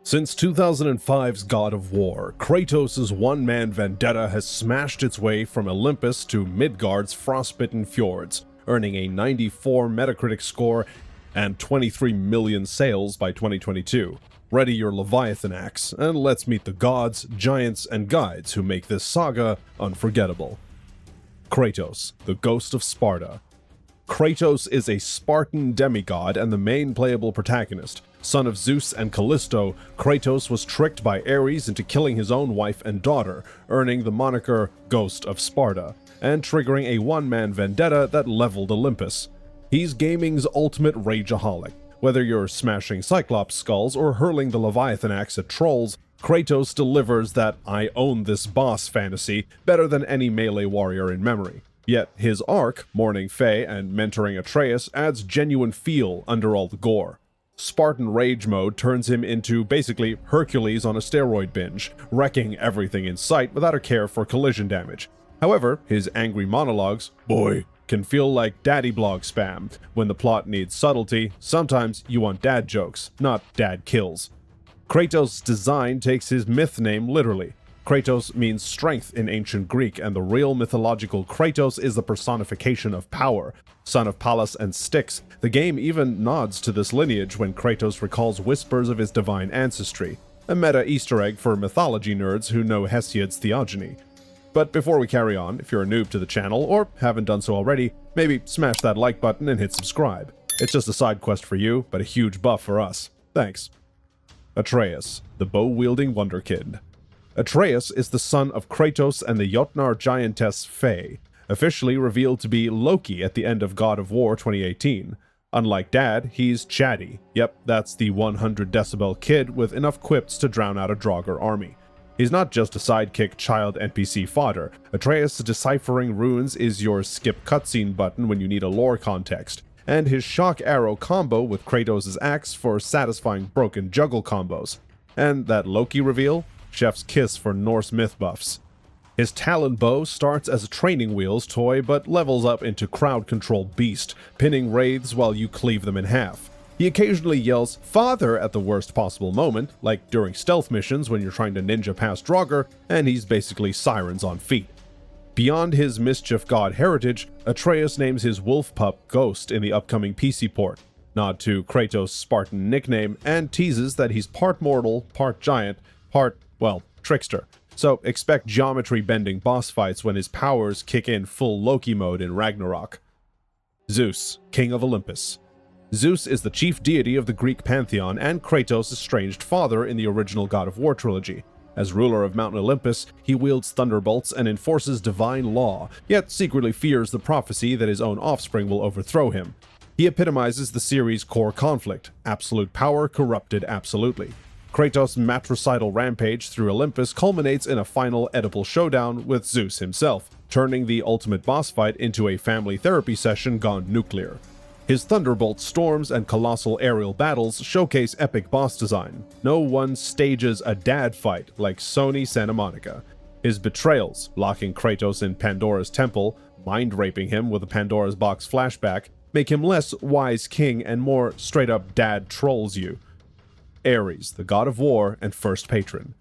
Since 2005's God of War, Kratos' one-man vendetta has smashed its way from Olympus to Midgard's frostbitten fjords, earning a 94 Metacritic score and 23 million sales by 2022. Ready your Leviathan Axe, and let's meet the gods, giants, and guides who make this saga unforgettable. Kratos, the Ghost of Sparta. Kratos is a Spartan demigod and the main playable protagonist. Son of Zeus and Callisto, Kratos was tricked by Aries into killing his own wife and daughter, earning the moniker Ghost of Sparta, and triggering a one-man vendetta that leveled Olympus. He's gaming's ultimate rageaholic. Whether you're smashing Cyclops skulls or hurling the Leviathan Axe at trolls, Kratos delivers that I own this boss fantasy better than any melee warrior in memory. Yet his arc, mourning Faye and mentoring Atreus, adds genuine feel under all the gore. Spartan Rage mode turns him into basically Hercules on a steroid binge, wrecking everything in sight without a care for collision damage. However, his angry monologues, boy, can feel like daddy blog spam. When the plot needs subtlety, sometimes you want dad jokes, not dad kills. Kratos' design takes his myth name literally. Kratos means strength in ancient Greek, and the real mythological Kratos is the personification of power. Son of Pallas and Styx, the game even nods to this lineage when Kratos recalls whispers of his divine ancestry, a meta Easter egg for mythology nerds who know Hesiod's theogony. But before we carry on, if you're a noob to the channel, or haven't done so already, maybe smash that like button and hit subscribe. It's just a side quest for you, but a huge buff for us. Thanks. Atreus, the bow-wielding wonderkid. Atreus is the son of Kratos and the Jotnar giantess Faye, officially revealed to be Loki at the end of God of War 2018. Unlike Dad, he's chatty. Yep, that's the 100 decibel kid with enough quips to drown out a Draugr army. He's not just a sidekick child NPC fodder. Atreus deciphering runes is your skip cutscene button when you need a lore context, and his shock arrow combo with Kratos' axe for satisfying broken juggle combos. And that Loki reveal? Chef's kiss for Norse myth buffs. His talon bow starts as a training wheels toy but levels up into crowd control beast, pinning wraiths while you cleave them in half. He occasionally yells "Father" at the worst possible moment, like during stealth missions when you're trying to ninja past Draugr, and he's basically sirens on feet. Beyond his mischief god heritage, Atreus names his wolf pup Ghost in the upcoming PC port, nod to Kratos' Spartan nickname, and teases that he's part mortal, part giant, part, well, trickster. So expect geometry-bending boss fights when his powers kick in full Loki mode in Ragnarok. Zeus, King of Olympus. Zeus is the chief deity of the Greek pantheon and Kratos' estranged father in the original God of War trilogy. As ruler of Mount Olympus, he wields thunderbolts and enforces divine law, yet secretly fears the prophecy that his own offspring will overthrow him. He epitomizes the series' core conflict, absolute power corrupted absolutely. Kratos' matricidal rampage through Olympus culminates in a final Oedipal showdown with Zeus himself, turning the ultimate boss fight into a family therapy session gone nuclear. His thunderbolt storms and colossal aerial battles showcase epic boss design. No one stages a dad fight like Sony Santa Monica. His betrayals, locking Kratos in Pandora's temple, mind-raping him with a Pandora's box flashback, make him less wise king and more straight-up dad trolls you. Aries, the god of war and first patron.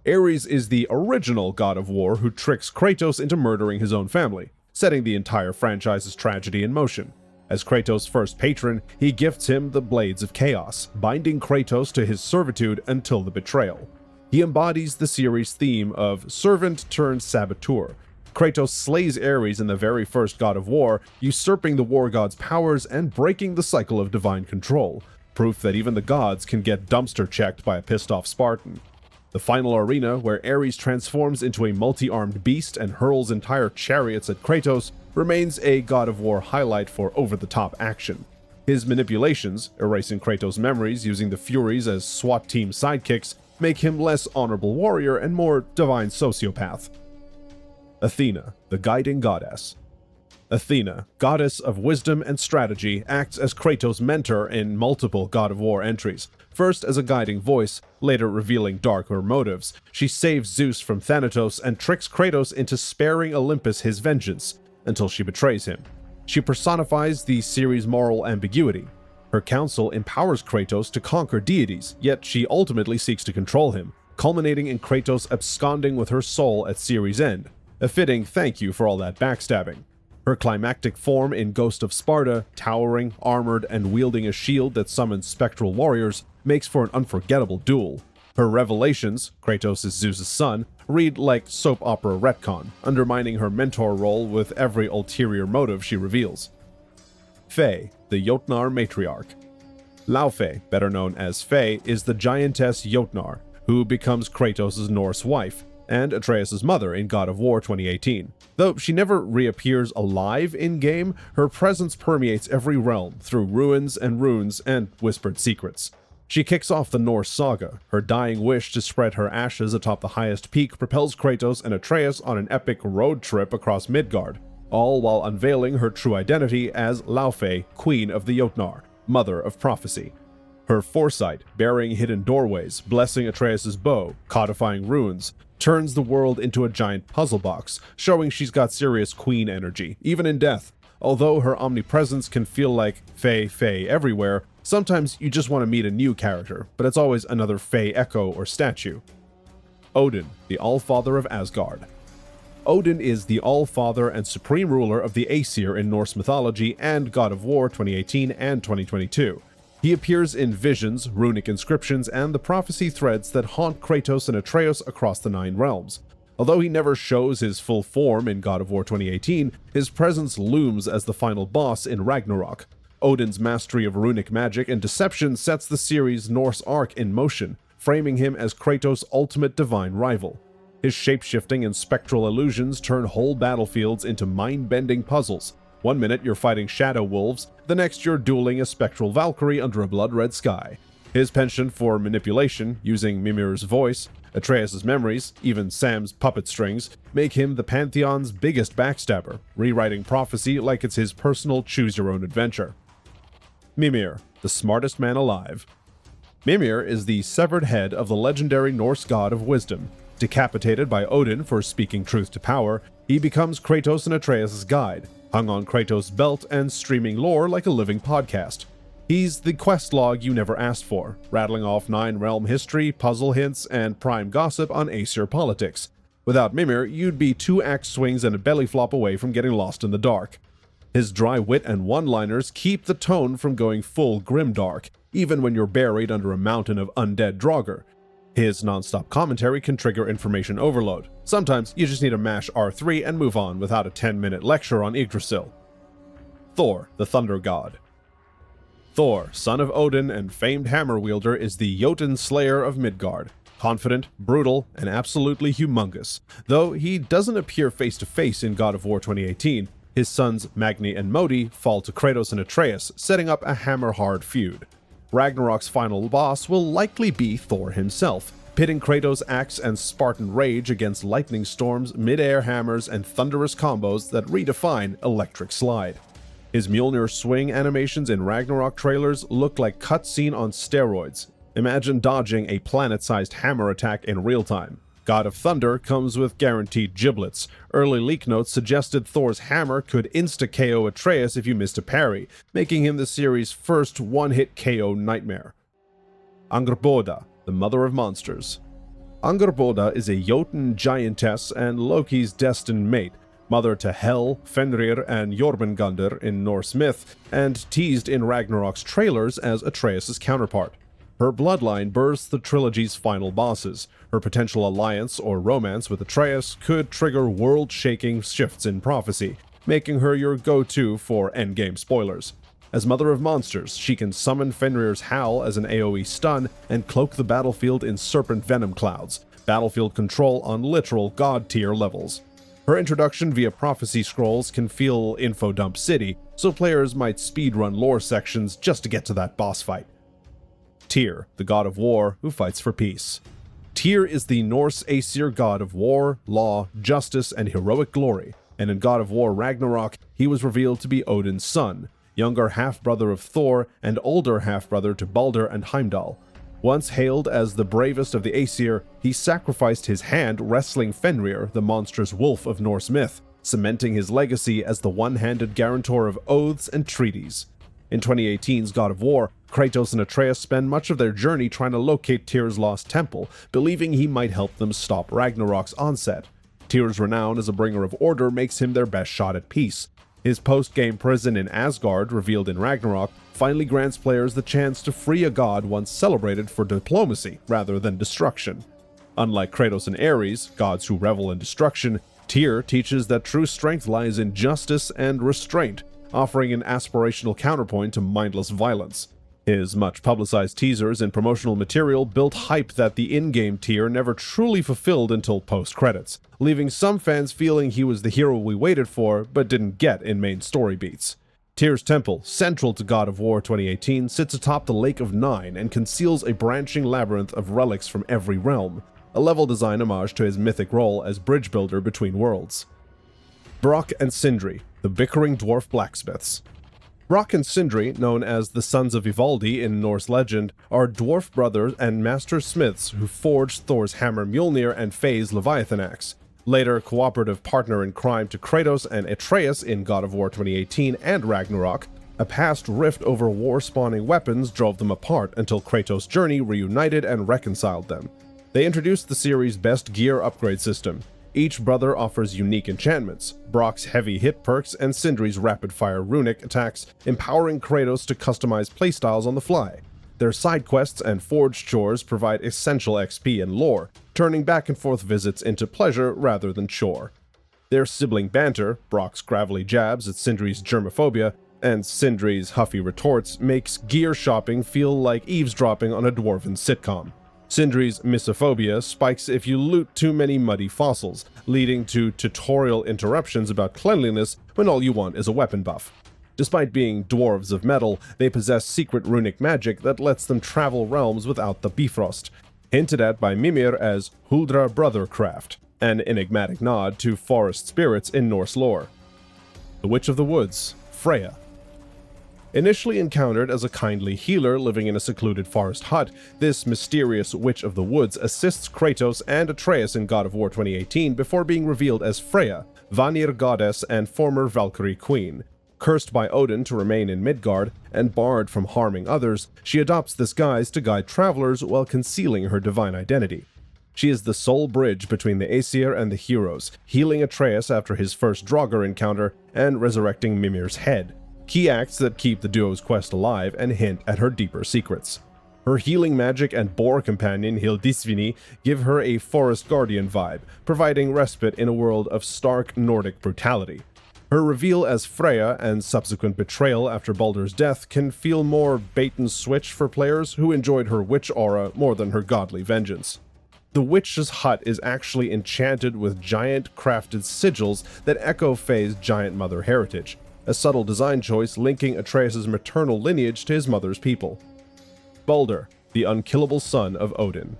Aries is the original god of war who tricks Kratos into murdering his own family, setting the entire franchise's tragedy in motion. As Kratos' first patron, he gifts him the Blades of Chaos, binding Kratos to his servitude until the betrayal. He embodies the series' theme of servant turned saboteur. Kratos slays Ares in the very first God of War, usurping the war god's powers and breaking the cycle of divine control, proof that even the gods can get dumpster checked by a pissed-off Spartan. The final arena, where Ares transforms into a multi-armed beast and hurls entire chariots at Kratos, remains a God of War highlight for over-the-top action. His manipulations, erasing Kratos' memories using the Furies as SWAT team sidekicks, make him less honorable warrior and more divine sociopath. Athena, the guiding goddess. Athena, goddess of wisdom and strategy, acts as Kratos' mentor in multiple God of War entries. First as a guiding voice, later revealing darker motives, she saves Zeus from Thanatos and tricks Kratos into sparing Olympus his vengeance, until she betrays him. She personifies the series' moral ambiguity. Her council empowers Kratos to conquer deities, yet she ultimately seeks to control him, culminating in Kratos absconding with her soul at series' end. A fitting thank you for all that backstabbing. Her climactic form in Ghost of Sparta, towering, armored, and wielding a shield that summons spectral warriors, makes for an unforgettable duel. Her revelations, Kratos is Zeus' son, read like soap opera retcon, undermining her mentor role with every ulterior motive she reveals. Faye, the Jotnar matriarch. Laufey, better known as Faye, is the giantess Jotnar, who becomes Kratos' Norse wife, and Atreus' mother in God of War 2018. Though she never reappears alive in-game, her presence permeates every realm through ruins and runes and whispered secrets. She kicks off the Norse saga. Her dying wish to spread her ashes atop the highest peak propels Kratos and Atreus on an epic road trip across Midgard, all while unveiling her true identity as Laufey, Queen of the Jotnar, Mother of Prophecy. Her foresight, burying hidden doorways, blessing Atreus' bow, codifying runes, turns the world into a giant puzzle box, showing she's got serious queen energy, even in death. Although her omnipresence can feel like Faye everywhere, sometimes you just want to meet a new character, but it's always another Faye echo or statue. Odin, the Allfather of Asgard. Odin is the Allfather and supreme ruler of the Aesir in Norse mythology and God of War 2018 and 2022. He appears in visions, runic inscriptions, and the prophecy threads that haunt Kratos and Atreus across the 9 realms. Although he never shows his full form in God of War 2018, his presence looms as the final boss in Ragnarok. Odin's mastery of runic magic and deception sets the series' Norse arc in motion, framing him as Kratos' ultimate divine rival. His shape-shifting and spectral illusions turn whole battlefields into mind-bending puzzles. One minute you're fighting shadow wolves, the next you're dueling a spectral Valkyrie under a blood-red sky. His penchant for manipulation, using Mimir's voice, Atreus' memories, even Sam's puppet strings, make him the Pantheon's biggest backstabber, rewriting prophecy like it's his personal choose-your-own-adventure. Mimir, the smartest man alive. Mimir is the severed head of the legendary Norse god of wisdom. Decapitated by Odin for speaking truth to power, he becomes Kratos and Atreus' guide, hung on Kratos' belt and streaming lore like a living podcast. He's the quest log you never asked for, rattling off 9-realm history, puzzle hints, and prime gossip on Aesir politics. Without Mimir, you'd be 2 axe swings and a belly flop away from getting lost in the dark. His dry wit and one-liners keep the tone from going full grimdark, even when you're buried under a mountain of undead Draugr. His non-stop commentary can trigger information overload. Sometimes you just need to mash R3 and move on without a 10-minute lecture on Yggdrasil. Thor, the Thunder God. Thor, son of Odin and famed hammer wielder, is the Jotun slayer of Midgard. Confident, brutal, and absolutely humongous. Though he doesn't appear face-to-face in God of War 2018, his sons Magni and Modi fall to Kratos and Atreus, setting up a hammer-hard feud. Ragnarok's final boss will likely be Thor himself, pitting Kratos' axe and Spartan rage against lightning storms, mid-air hammers, and thunderous combos that redefine Electric Slide. His Mjolnir swing animations in Ragnarok trailers look like cutscene on steroids. Imagine dodging a planet-sized hammer attack in real time. God of Thunder comes with guaranteed giblets. Early leak notes suggested Thor's hammer could insta-KO Atreus if you missed a parry, making him the series' first one-hit KO nightmare. Angrboða, the Mother of Monsters. Angrboða is a Jotun giantess and Loki's destined mate, mother to Hel, Fenrir, and Jormungandr in Norse myth, and teased in Ragnarok's trailers as Atreus' counterpart. Her bloodline births the trilogy's final bosses. Her potential alliance or romance with Atreus could trigger world-shaking shifts in prophecy, making her your go-to for endgame spoilers. As Mother of Monsters, she can summon Fenrir's Howl as an AoE stun and cloak the battlefield in serpent venom clouds, battlefield control on literal god-tier levels. Her introduction via prophecy scrolls can feel info-dump city, so players might speedrun lore sections just to get to that boss fight. Tyr, the god of war who fights for peace. Tyr is the Norse Aesir god of war, law, justice, and heroic glory, and in God of War Ragnarok, he was revealed to be Odin's son, younger half-brother of Thor and older half-brother to Baldur and Heimdall. Once hailed as the bravest of the Aesir, he sacrificed his hand wrestling Fenrir, the monstrous wolf of Norse myth, cementing his legacy as the one-handed guarantor of oaths and treaties. In 2018's God of War, Kratos and Atreus spend much of their journey trying to locate Tyr's lost temple, believing he might help them stop Ragnarok's onset. Tyr's renown as a bringer of order makes him their best shot at peace. His post-game prison in Asgard, revealed in Ragnarok, finally grants players the chance to free a god once celebrated for diplomacy rather than destruction. Unlike Kratos and Aries, gods who revel in destruction, Tyr teaches that true strength lies in justice and restraint, offering an aspirational counterpoint to mindless violence. His much-publicized teasers and promotional material built hype that the in-game Tyr never truly fulfilled until post-credits, leaving some fans feeling he was the hero we waited for but didn't get in main story beats. Tyr's temple, central to God of War 2018, sits atop the Lake of Nine and conceals a branching labyrinth of relics from every realm, a level design homage to his mythic role as bridge builder between worlds. Brok and Sindri, the bickering dwarf blacksmiths. Brok and Sindri, known as the Sons of Ivaldi in Norse legend, are dwarf brothers and master smiths who forged Thor's hammer Mjolnir and Faye's Leviathan Axe. Later cooperative partner in crime to Kratos and Atreus in God of War 2018 and Ragnarok, a past rift over war-spawning weapons drove them apart until Kratos' journey reunited and reconciled them. They introduced the series' best gear upgrade system. Each brother offers unique enchantments, Brok's heavy hit perks and Sindri's rapid-fire runic attacks, empowering Kratos to customize playstyles on the fly. Their side quests and forge chores provide essential XP and lore, turning back-and-forth visits into pleasure rather than chore. Their sibling banter, Brok's gravelly jabs at Sindri's germophobia, and Sindri's huffy retorts, makes gear shopping feel like eavesdropping on a dwarven sitcom. Sindri's misophobia spikes if you loot too many muddy fossils, leading to tutorial interruptions about cleanliness when all you want is a weapon buff. Despite being dwarves of metal, they possess secret runic magic that lets them travel realms without the Bifrost, hinted at by Mimir as Huldra Brothercraft, an enigmatic nod to forest spirits in Norse lore. The Witch of the Woods, Freya. Initially encountered as a kindly healer living in a secluded forest hut, this mysterious Witch of the Woods assists Kratos and Atreus in God of War 2018 before being revealed as Freya, Vanir goddess and former Valkyrie queen. Cursed by Odin to remain in Midgard and barred from harming others, she adopts this guise to guide travelers while concealing her divine identity. She is the sole bridge between the Aesir and the heroes, healing Atreus after his first Draugr encounter and resurrecting Mimir's head. Key acts that keep the duo's quest alive and hint at her deeper secrets. Her healing magic and boar companion Hildisvini give her a forest guardian vibe, providing respite in a world of stark Nordic brutality. Her reveal as Freya and subsequent betrayal after Baldur's death can feel more bait-and-switch for players who enjoyed her witch aura more than her godly vengeance. The witch's hut is actually enchanted with giant crafted sigils that echo Faye's giant mother heritage, a subtle design choice linking Atreus' maternal lineage to his mother's people. Boulder, the unkillable son of Odin.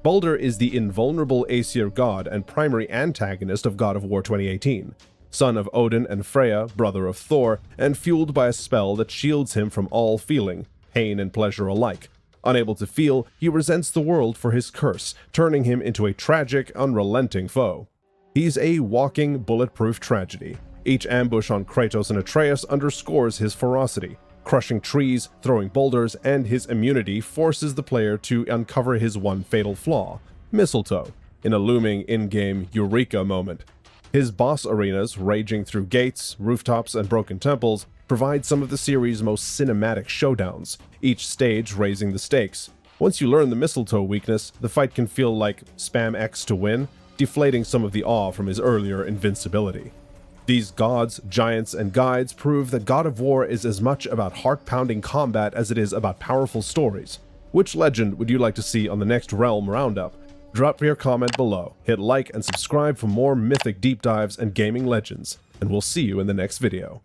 Boulder is the invulnerable Aesir god and primary antagonist of God of War 2018. Son of Odin and Freya, brother of Thor, and fueled by a spell that shields him from all feeling, pain and pleasure alike. Unable to feel, he resents the world for his curse, turning him into a tragic, unrelenting foe. He's a walking, bulletproof tragedy. Each ambush on Kratos and Atreus underscores his ferocity. Crushing trees, throwing boulders, and his immunity forces the player to uncover his one fatal flaw, mistletoe, in a looming in-game eureka moment. His boss arenas, raging through gates, rooftops, and broken temples, provide some of the series' most cinematic showdowns, each stage raising the stakes. Once you learn the mistletoe weakness, the fight can feel like spam X to win, deflating some of the awe from his earlier invincibility. These gods, giants, and guides prove that God of War is as much about heart-pounding combat as it is about powerful stories. Which legend would you like to see on the next Realm Roundup? Drop your comment below, hit like and subscribe for more mythic deep dives and gaming legends, and we'll see you in the next video.